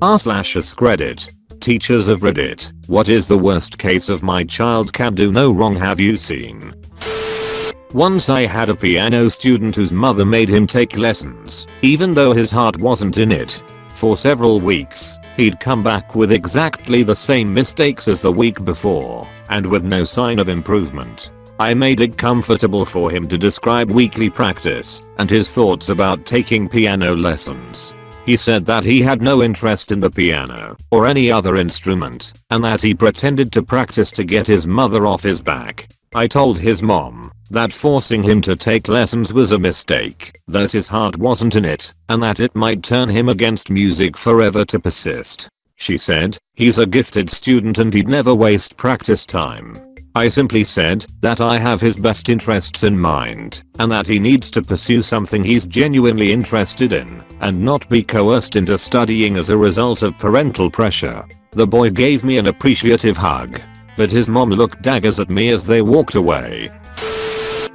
r/us Reddit. Teachers of Reddit, what is the worst case of my child can do no wrong have you seen? Once I had a piano student whose mother made him take lessons, even though his heart wasn't in it. For several weeks, he'd come back with exactly the same mistakes as the week before, and with no sign of improvement. I made it comfortable for him to describe weekly practice and his thoughts about taking piano lessons. He said that he had no interest in the piano or any other instrument, and that he pretended to practice to get his mother off his back. I told his mom that forcing him to take lessons was a mistake, that his heart wasn't in it, and that it might turn him against music forever to persist. She said, he's a gifted student and he'd never waste practice time. I simply said that I have his best interests in mind, and that he needs to pursue something he's genuinely interested in, and not be coerced into studying as a result of parental pressure. The boy gave me an appreciative hug, but his mom looked daggers at me as they walked away.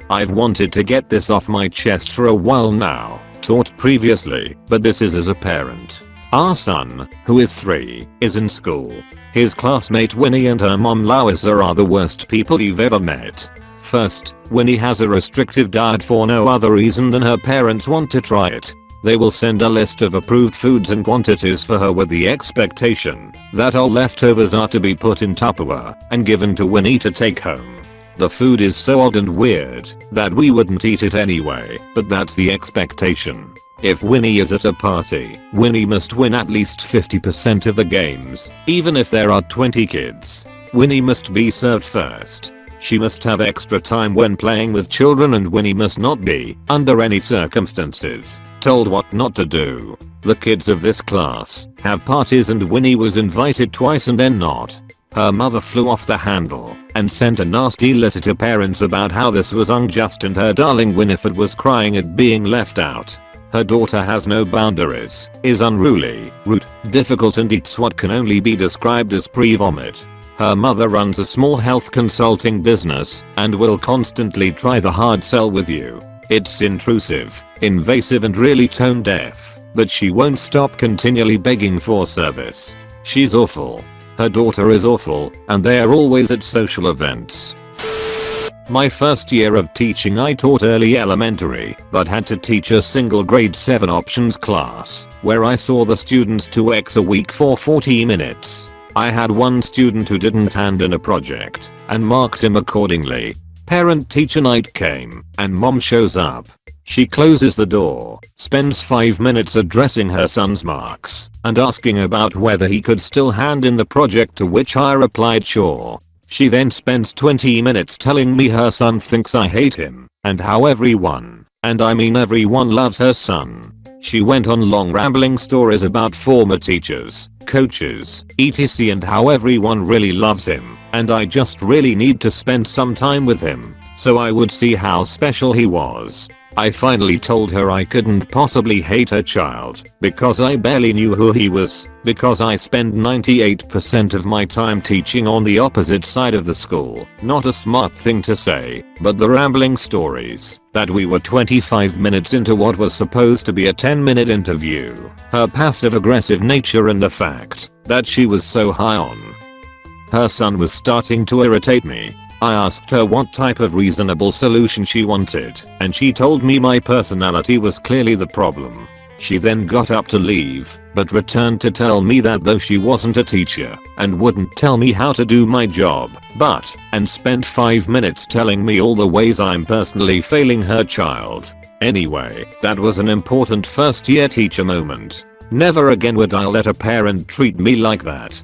I've wanted to get this off my chest for a while now, taught previously, but this is as a parent. Our son, who is 3, is in school. His classmate Winnie and her mom Louisa are the worst people you've ever met. First, Winnie has a restrictive diet for no other reason than her parents want to try it. They will send a list of approved foods and quantities for her with the expectation that all leftovers are to be put in Tupperware and given to Winnie to take home. The food is so odd and weird that we wouldn't eat it anyway, but that's the expectation. If Winnie is at a party, Winnie must win at least 50% of the games, even if there are 20 kids. Winnie must be served first. She must have extra time when playing with children, and Winnie must not be, under any circumstances, told what not to do. The kids of this class have parties and Winnie was invited twice and then not. Her mother flew off the handle and sent a nasty letter to parents about how this was unjust and her darling Winifred was crying at being left out. Her daughter has no boundaries, is unruly, rude, difficult and eats what can only be described as pre-vomit. Her mother runs a small health consulting business and will constantly try the hard sell with you. It's intrusive, invasive and really tone deaf, but she won't stop continually begging for service. She's awful. Her daughter is awful, and they're always at social events. My first year of teaching I taught early elementary, but had to teach a single grade 7 options class, where I saw the students 2x a week for 40 minutes. I had one student who didn't hand in a project, and marked him accordingly. Parent-teacher night came, and mom shows up. She closes the door, spends 5 minutes addressing her son's marks, and asking about whether he could still hand in the project, to which I replied sure. She then spends 20 minutes telling me her son thinks I hate him, and how everyone, and I mean everyone, loves her son. She went on long rambling stories about former teachers, coaches, etc, and how everyone really loves him, and I just really need to spend some time with him, so I would see how special he was. I finally told her I couldn't possibly hate her child because I barely knew who he was, because I spend 98% of my time teaching on the opposite side of the school. Not a smart thing to say, but the rambling stories that we were 25 minutes into what was supposed to be a 10-minute interview, her passive-aggressive nature and the fact that she was so high on her son was starting to irritate me. I asked her what type of reasonable solution she wanted, and she told me my personality was clearly the problem. She then got up to leave, but returned to tell me that though she wasn't a teacher and wouldn't tell me how to do my job, and spent 5 minutes telling me all the ways I'm personally failing her child. Anyway, that was an important first year teacher moment. Never again would I let a parent treat me like that.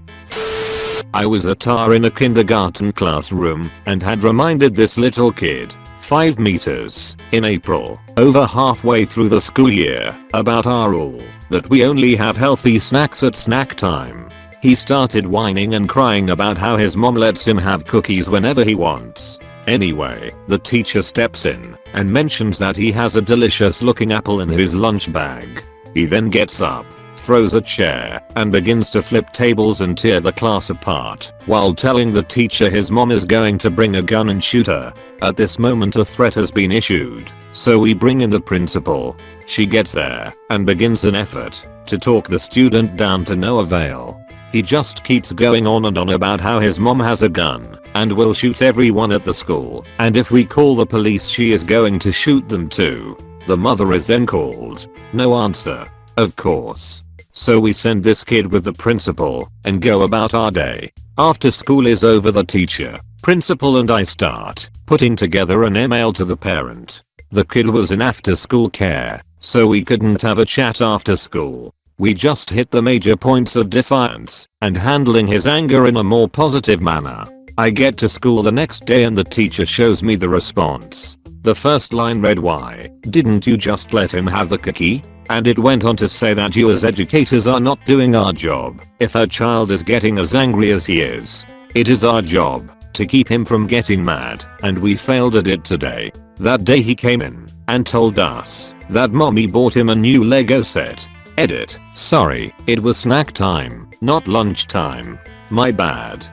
I was a tar in a kindergarten classroom and had reminded this little kid, 5 meters, in April, over halfway through the school year, about our rule, that we only have healthy snacks at snack time. He started whining and crying about how his mom lets him have cookies whenever he wants. Anyway, the teacher steps in and mentions that he has a delicious looking apple in his lunch bag. He then gets up, throws a chair, and begins to flip tables and tear the class apart, while telling the teacher his mom is going to bring a gun and shoot her. At this moment a threat has been issued, so we bring in the principal. She gets there and begins an effort to talk the student down to no avail. He just keeps going on and on about how his mom has a gun and will shoot everyone at the school, and if we call the police she is going to shoot them too. The mother is then called. No answer. Of course. So we send this kid with the principal and go about our day. After school is over, the teacher, principal and I start putting together an email to the parent. The kid was in after school care, so we couldn't have a chat after school. We just hit the major points of defiance and handling his anger in a more positive manner. I get to school the next day and the teacher shows me the response. The first line read, "Why didn't you just let him have the cookie?" And it went on to say that you as educators are not doing our job. If our child is getting as angry as he is, it is our job to keep him from getting mad, and we failed at it today. That day he came in and told us that mommy bought him a new Lego set. Edit. Sorry, it was snack time, not lunch time. My bad.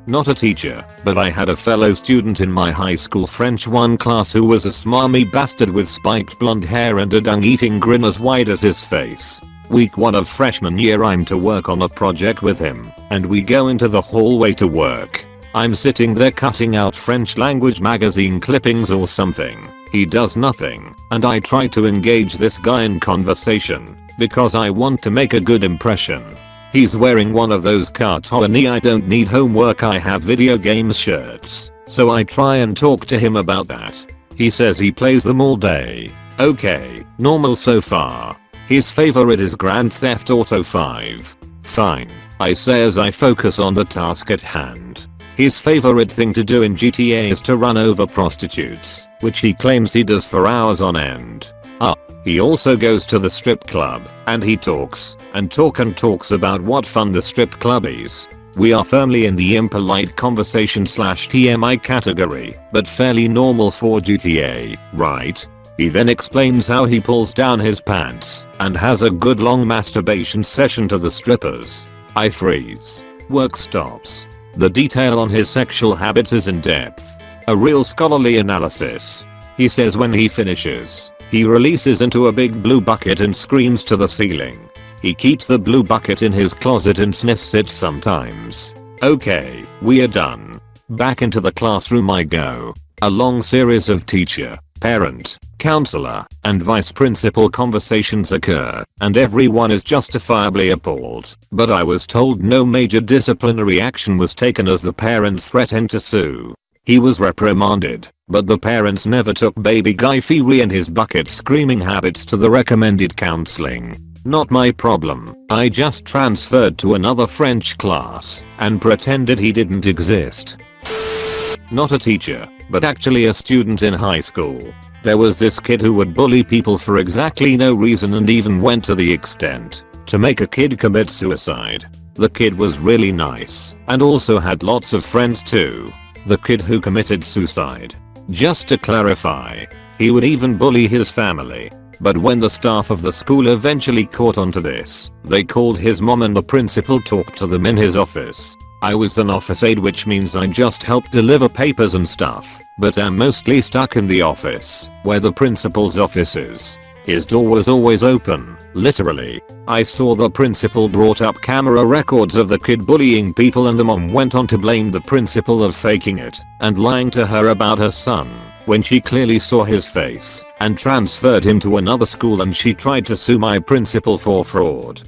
Not a teacher, but I had a fellow student in my high school French 1 class who was a smarmy bastard with spiked blonde hair and a dung-eating grin as wide as his face. Week 1 of freshman year, I'm to work on a project with him, and we go into the hallway to work. I'm sitting there cutting out French language magazine clippings or something. He does nothing, and I try to engage this guy in conversation because I want to make a good impression. He's wearing one of those cartoony "I don't need homework, I have video games" shirts, so I try and talk to him about that. He says he plays them all day. Okay, normal so far. His favorite is Grand Theft Auto 5. Fine, I say as I focus on the task at hand. His favorite thing to do in GTA is to run over prostitutes, which he claims he does for hours on end. He also goes to the strip club, and he talks talks about what fun the strip club is. We are firmly in the impolite conversation / TMI category, but fairly normal for GTA, right? He then explains how he pulls down his pants and has a good long masturbation session to the strippers. I freeze. Work stops. The detail on his sexual habits is in depth. A real scholarly analysis. He says when he finishes, he releases into a big blue bucket and screams to the ceiling. He keeps the blue bucket in his closet and sniffs it sometimes. Okay, we are done. Back into the classroom I go. A long series of teacher, parent, counselor, and vice principal conversations occur, and everyone is justifiably appalled. But I was told no major disciplinary action was taken as the parents threatened to sue. He was reprimanded, but the parents never took baby Guy Fieri and his bucket screaming habits to the recommended counseling. Not my problem. I just transferred to another French class and pretended he didn't exist. Not a teacher, but actually a student in high school. There was this kid who would bully people for exactly no reason and even went to the extent to make a kid commit suicide. The kid was really nice and also had lots of friends too. The kid who committed suicide. Just to clarify, he would even bully his family. But when the staff of the school eventually caught on to this, they called his mom and the principal talked to them in his office. I was an office aide, which means I just help deliver papers and stuff, but I'm mostly stuck in the office, where the principal's office is. His door was always open, literally. I saw the principal brought up camera records of the kid bullying people, and the mom went on to blame the principal of faking it and lying to her about her son when she clearly saw his face, and transferred him to another school, and she tried to sue my principal for fraud.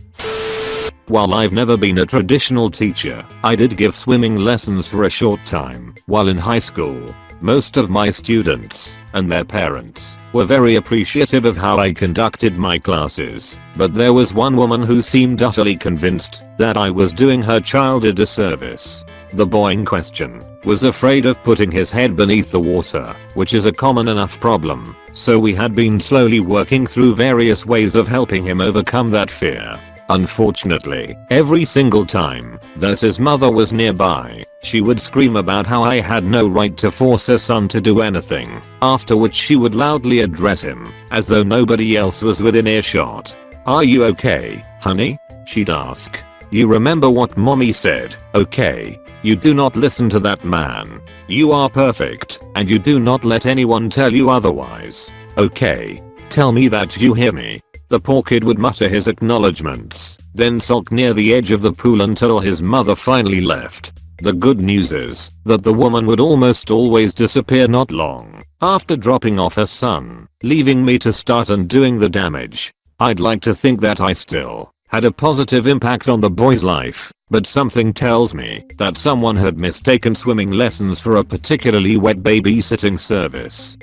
While I've never been a traditional teacher, I did give swimming lessons for a short time while in high school. Most of my students and their parents were very appreciative of how I conducted my classes, but there was one woman who seemed utterly convinced that I was doing her child a disservice. The boy in question was afraid of putting his head beneath the water, which is a common enough problem, so we had been slowly working through various ways of helping him overcome that fear. Unfortunately, every single time that his mother was nearby, she would scream about how I had no right to force her son to do anything, after which she would loudly address him, as though nobody else was within earshot. "Are you okay, honey?" she'd ask. "You remember what mommy said, okay? You do not listen to that man. You are perfect, and you do not let anyone tell you otherwise. Okay?" Tell me that you hear me." The poor kid would mutter his acknowledgements, then sulk near the edge of the pool until his mother finally left. The good news is that the woman would almost always disappear not long after dropping off her son, leaving me to start undoing the damage. I'd like to think that I still had a positive impact on the boy's life, but something tells me that someone had mistaken swimming lessons for a particularly wet babysitting service.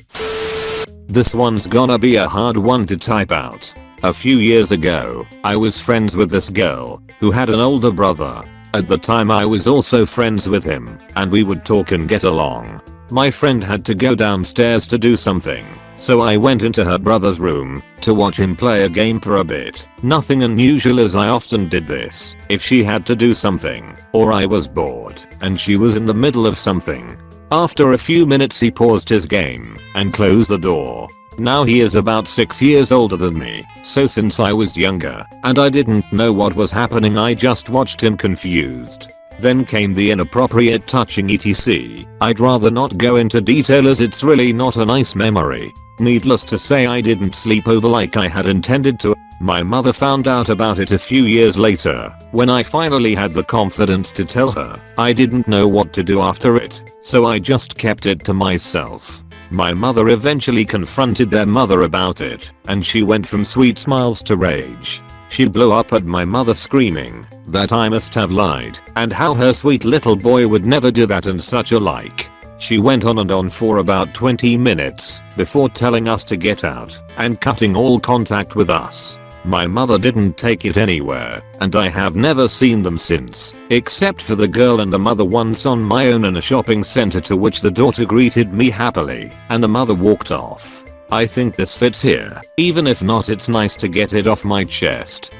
This one's gonna be a hard one to type out. A few years ago, I was friends with this girl who had an older brother. At the time I was also friends with him, and we would talk and get along. My friend had to go downstairs to do something, so I went into her brother's room to watch him play a game for a bit. Nothing unusual, as I often did this if she had to do something or I was bored and she was in the middle of something. After a few minutes he paused his game and closed the door. Now he is about 6 years older than me, so since I was younger and I didn't know what was happening, I just watched him confused. Then came the inappropriate touching etc. I'd rather not go into detail as it's really not a nice memory. Needless to say, I didn't sleep over like I had intended to. My mother found out about it a few years later when I finally had the confidence to tell her. I didn't know what to do after it, so I just kept it to myself. My mother eventually confronted their mother about it, and she went from sweet smiles to rage. She blew up at my mother, screaming that I must have lied and how her sweet little boy would never do that and such a like. She went on and on for about 20 minutes before telling us to get out and cutting all contact with us. My mother didn't take it anywhere, and I have never seen them since, except for the girl and the mother once on my own in a shopping center, to which the daughter greeted me happily and the mother walked off. I think this fits here. Even if not, it's nice to get it off my chest.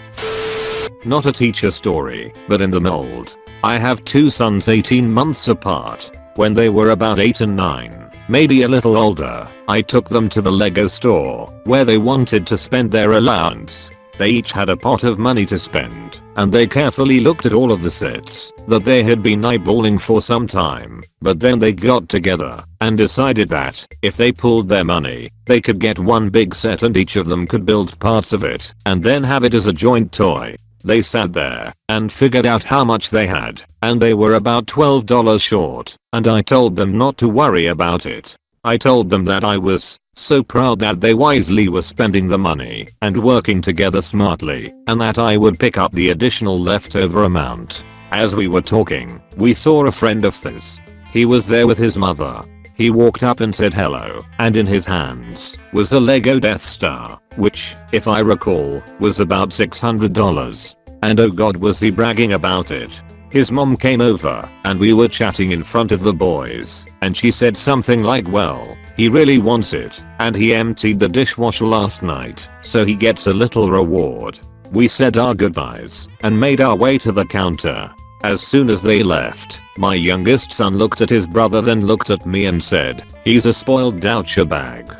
Not a teacher story, but in the mold. I have two sons 18 months apart. When they were about 8 and 9, maybe a little older, I took them to the Lego store where they wanted to spend their allowance. They each had a pot of money to spend, and they carefully looked at all of the sets that they had been eyeballing for some time. But then they got together and decided that if they pooled their money, they could get one big set and each of them could build parts of it and then have it as a joint toy. They sat there and figured out how much they had, and they were about $12 short, and I told them not to worry about it. I told them that I was so proud that they wisely were spending the money and working together smartly, and that I would pick up the additional leftover amount. As we were talking, we saw a friend of theirs. He was there with his mother. He walked up and said hello, and in his hands was a Lego Death Star, which, if I recall, was about $600. And oh god, was he bragging about it. His mom came over and we were chatting in front of the boys, and she said something like, well, he really wants it, and he emptied the dishwasher last night, so he gets a little reward. We said our goodbyes and made our way to the counter. As soon as they left, my youngest son looked at his brother, then looked at me and said, "He's a spoiled douchebag."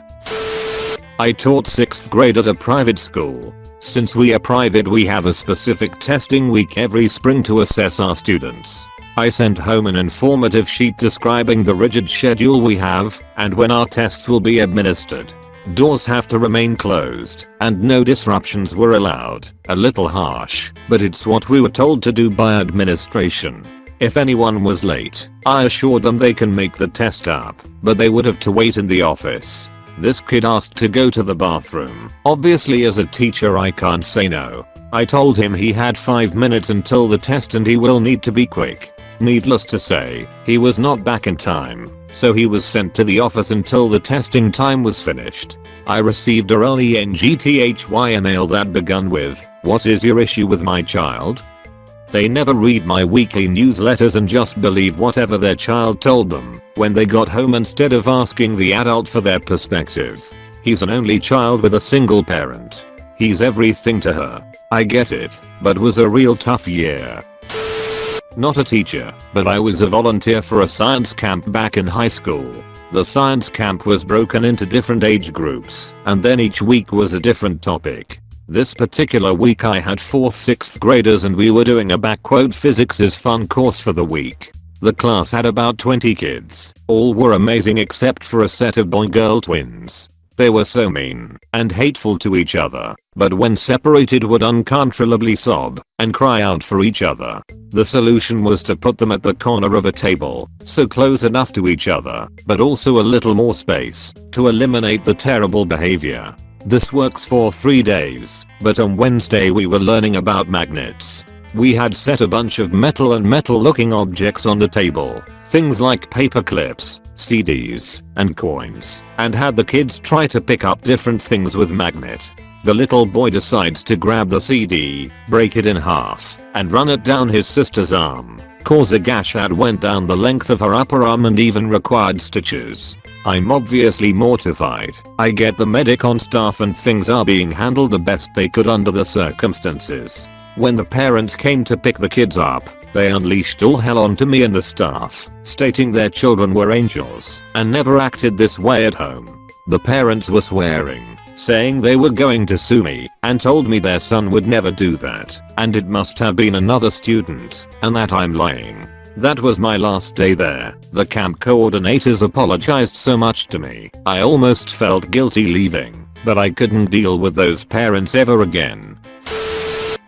I taught 6th grade at a private school. Since we are private, we have a specific testing week every spring to assess our students. I sent home an informative sheet describing the rigid schedule we have and when our tests will be administered. Doors have to remain closed and no disruptions were allowed. A little harsh, but it's what we were told to do by administration. If anyone was late, I assured them they can make the test up, but they would have to wait in the office. This kid asked to go to the bathroom. Obviously, as a teacher, I can't say no. I told him he had 5 minutes until the test and he will need to be quick. Needless to say, he was not back in time, so he was sent to the office until the testing time was finished. I received a LENGTHY mail that began with, "What is your issue with my child?" They never read my weekly newsletters and just believe whatever their child told them when they got home instead of asking the adult for their perspective. He's an only child with a single parent. He's everything to her. I get it, but was a real tough year. Not a teacher, but I was a volunteer for a science camp back in high school. The science camp was broken into different age groups, and then each week was a different topic. This particular week I had 4th 6th graders and we were doing a "physics is fun" course for the week. The class had about 20 kids. All were amazing except for a set of boy-girl twins. They were so mean and hateful to each other, but when separated would uncontrollably sob and cry out for each other. The solution was to put them at the corner of a table, so close enough to each other, but also a little more space, to eliminate the terrible behavior. This works for 3 days, but on Wednesday we were learning about magnets. We had set a bunch of metal and metal looking objects on the table, things like paper clips, CDs, and coins, and had the kids try to pick up different things with magnet. The little boy decides to grab the CD, break it in half, and run it down his sister's arm, cause a gash that went down the length of her upper arm and even required stitches. I'm obviously mortified. I get the medic on staff and things are being handled the best they could under the circumstances. When the parents came to pick the kids up, they unleashed all hell onto me and the staff, stating their children were angels and never acted this way at home. The parents were swearing, saying they were going to sue me, and told me their son would never do that, and it must have been another student, and that I'm lying. That was my last day there. The camp coordinators apologized so much to me, I almost felt guilty leaving, but I couldn't deal with those parents ever again.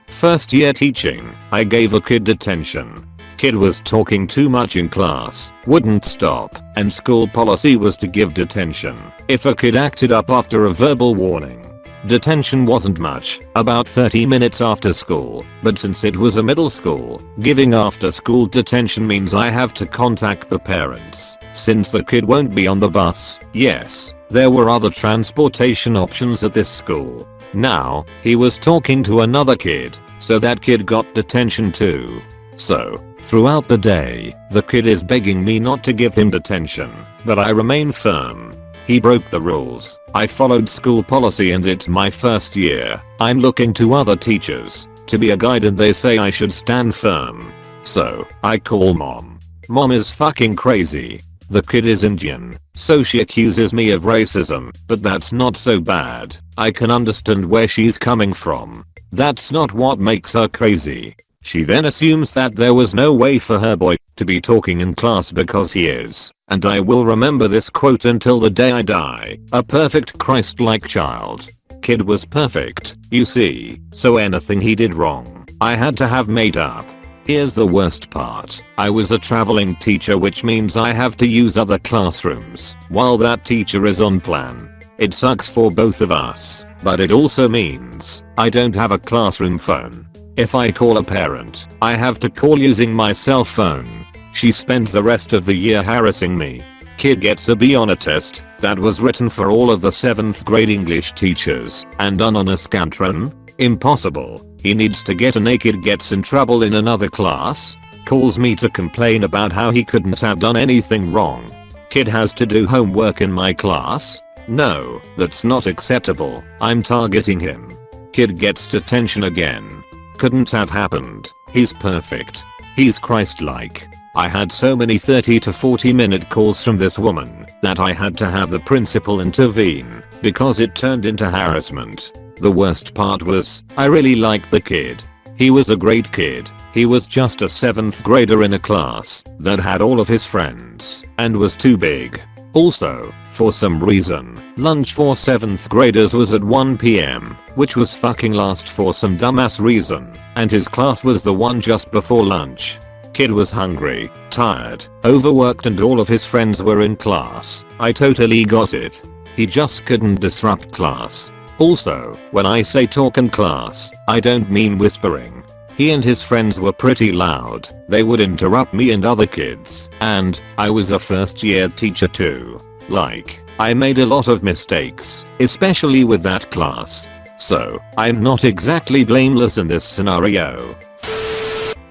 First year teaching, I gave a kid detention. Kid was talking too much in class, wouldn't stop, and school policy was to give detention if a kid acted up after a verbal warning. Detention wasn't much, about 30 minutes after school, but since it was a middle school, giving after school detention means I have to contact the parents, since the kid won't be on the bus. Yes, there were other transportation options at this school. Now, he was talking to another kid, so that kid got detention too. So, throughout the day, the kid is begging me not to give him detention, but I remain firm. He broke the rules. I followed school policy and it's my first year. I'm looking to other teachers to be a guide and they say I should stand firm. So, I call mom. Mom is fucking crazy. The kid is Indian, so she accuses me of racism, but that's not so bad. I can understand where she's coming from. That's not what makes her crazy. She then assumes that there was no way for her boy to be talking in class because he is, and I will remember this quote until the day I die, a perfect Christ-like child. Kid was perfect, you see, so anything he did wrong, I had to have made up. Here's the worst part. I was a traveling teacher, which means I have to use other classrooms while that teacher is on plan. It sucks for both of us, but it also means I don't have a classroom phone. If I call a parent, I have to call using my cell phone. She spends the rest of the year harassing me. Kid gets a B on a test that was written for all of the 7th grade English teachers and done on a Scantron. Impossible. He needs to get an A. Kid gets in trouble in another class, calls me to complain about how he couldn't have done anything wrong. Kid has to do homework in my class? No, that's not acceptable. I'm targeting him. Kid gets detention again. Couldn't have happened. He's perfect. He's Christ-like. I had so many 30 to 40 minute calls from this woman that I had to have the principal intervene because it turned into harassment. The worst part was, I really liked the kid. He was a great kid. He was just a 7th grader in a class that had all of his friends and was too big. Also, for some reason, lunch for 7th graders was at 1 PM, which was fucking last for some dumbass reason, and his class was the one just before lunch. Kid was hungry, tired, overworked, and all of his friends were in class. I totally got it. He just couldn't disrupt class. Also, when I say talk in class, I don't mean whispering. He and his friends were pretty loud. They would interrupt me and other kids, and I was a first year teacher too. Like, I made a lot of mistakes, especially with that class. So, I'm not exactly blameless in this scenario.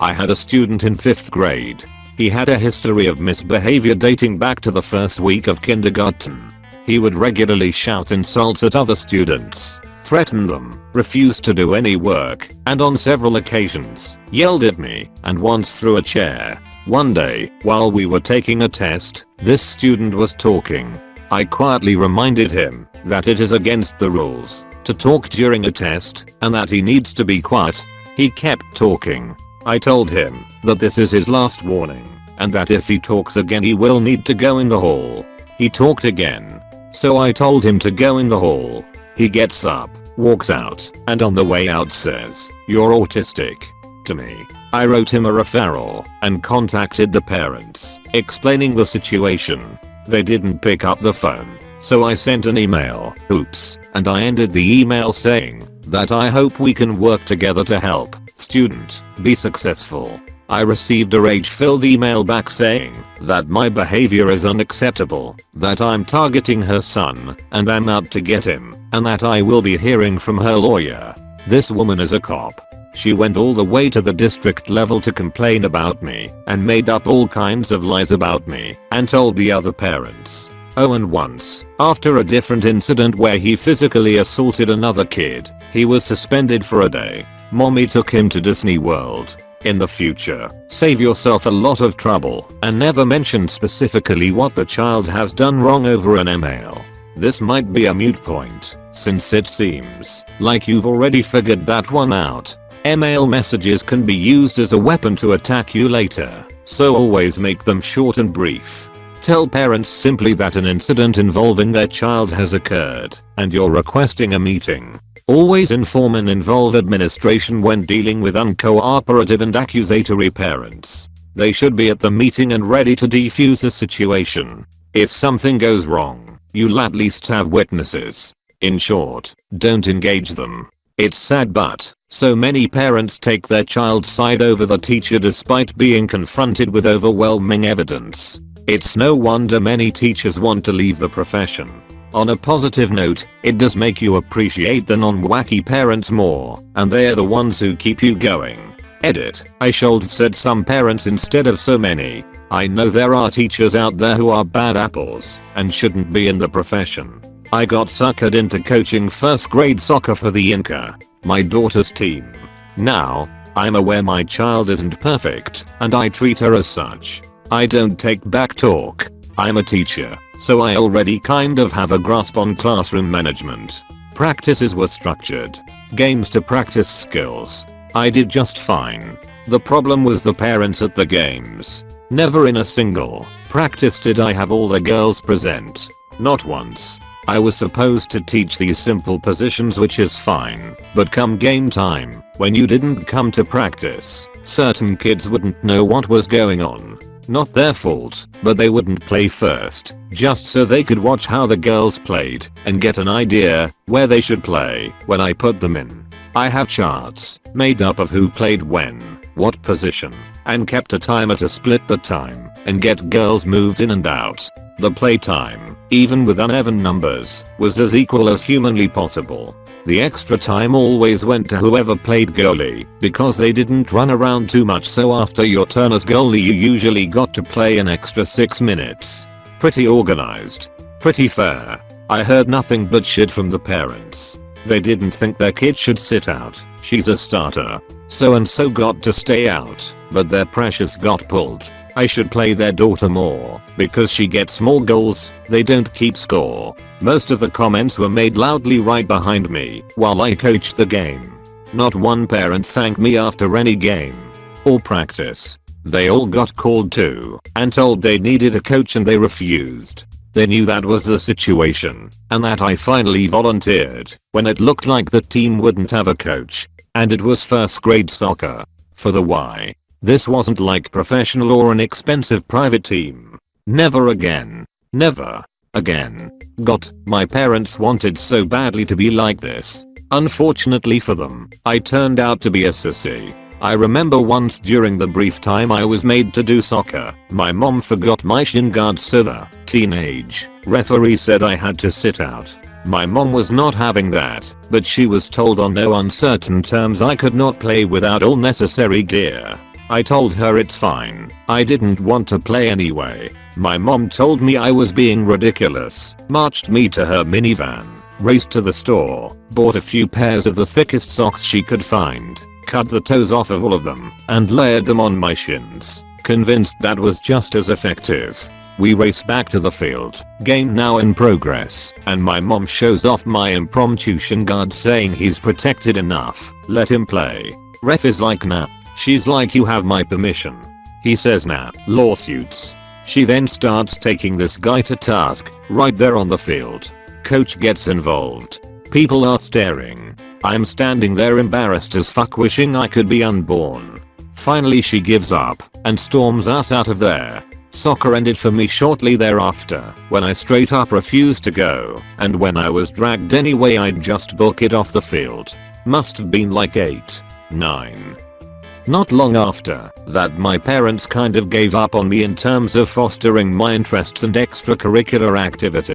I had a student in 5th grade. He had a history of misbehavior dating back to the first week of kindergarten. He would regularly shout insults at other students, threaten them, refuse to do any work, and on several occasions, yelled at me, and once threw a chair. One day, while we were taking a test, this student was talking. I quietly reminded him that it is against the rules to talk during a test, and that he needs to be quiet. He kept talking. I told him that this is his last warning, and that if he talks again he will need to go in the hall. He talked again. So I told him to go in the hall. He gets up, walks out, and on the way out says, "You're autistic," to me. I wrote him a referral and contacted the parents, explaining the situation. They didn't pick up the phone, so I sent an email, oops, and I ended the email saying that I hope we can work together to help student be successful. I received a rage-filled email back saying that my behavior is unacceptable, that I'm targeting her son, and I'm out to get him, and that I will be hearing from her lawyer. This woman is a cop. She went all the way to the district level to complain about me, and made up all kinds of lies about me, and told the other parents. Oh, and once, after a different incident where he physically assaulted another kid, he was suspended for a day. Mommy took him to Disney World. In the future, save yourself a lot of trouble and never mention specifically what the child has done wrong over an email. This might be a moot point, since it seems like you've already figured that one out. Email messages can be used as a weapon to attack you later, so always make them short and brief. Tell parents simply that an incident involving their child has occurred, and you're requesting a meeting. Always inform and involve administration when dealing with uncooperative and accusatory parents. They should be at the meeting and ready to defuse the situation. If something goes wrong, you'll at least have witnesses. In short, don't engage them. It's sad, but so many parents take their child's side over the teacher despite being confronted with overwhelming evidence. It's no wonder many teachers want to leave the profession. On a positive note, it does make you appreciate the non-wacky parents more, and they're the ones who keep you going. Edit, I should have said some parents instead of so many. I know there are teachers out there who are bad apples and shouldn't be in the profession. I got suckered into coaching first grade soccer for the Inca, my daughter's team. Now, I'm aware my child isn't perfect, and I treat her as such. I don't take back talk. I'm a teacher, so I already kind of have a grasp on classroom management. Practices were structured. Games to practice skills. I did just fine. The problem was the parents at the games. Never in a single practice did I have all the girls present. Not once. I was supposed to teach these simple positions, which is fine, but come game time, when you didn't come to practice, certain kids wouldn't know what was going on. Not their fault, but they wouldn't play first, just so they could watch how the girls played and get an idea where they should play when I put them in. I have charts made up of who played when, what position, and kept a timer to split the time and get girls moved in and out. The playtime, even with uneven numbers, was as equal as humanly possible. The extra time always went to whoever played goalie, because they didn't run around too much, so after your turn as goalie you usually got to play an extra 6 minutes. Pretty organized. Pretty fair. I heard nothing but shit from the parents. They didn't think their kid should sit out. She's a starter. So and so got to stay out, but their precious got pulled. I should play their daughter more, because she gets more goals, they don't keep score. Most of the comments were made loudly right behind me, while I coached the game. Not one parent thanked me after any game or practice. They all got called to and told they needed a coach and they refused. They knew that was the situation, and that I finally volunteered when it looked like the team wouldn't have a coach. And it was first grade soccer. For the why. This wasn't like professional or an expensive private team. Never again. Never again. My parents wanted so badly to be like this. Unfortunately for them, I turned out to be a sissy. I remember once during the brief time I was made to do soccer, my mom forgot my shin guards, so the teenage referee said I had to sit out. My mom was not having that, but she was told on no uncertain terms I could not play without all necessary gear. I told her it's fine, I didn't want to play anyway. My mom told me I was being ridiculous, marched me to her minivan, raced to the store, bought a few pairs of the thickest socks she could find, cut the toes off of all of them, and layered them on my shins, convinced that was just as effective. We race back to the field, game now in progress, and my mom shows off my impromptu shin guard saying he's protected enough, let him play. Ref is like, nah. She's like, you have my permission. He says, nah, lawsuits. She then starts taking this guy to task, right there on the field. Coach gets involved. People are staring. I'm standing there embarrassed as fuck wishing I could be unborn. Finally she gives up and storms us out of there. Soccer ended for me shortly thereafter when I straight up refused to go, and when I was dragged anyway I'd just book it off the field. Must have been like 8, 9. Not long after that my parents kind of gave up on me in terms of fostering my interests and extracurricular activities.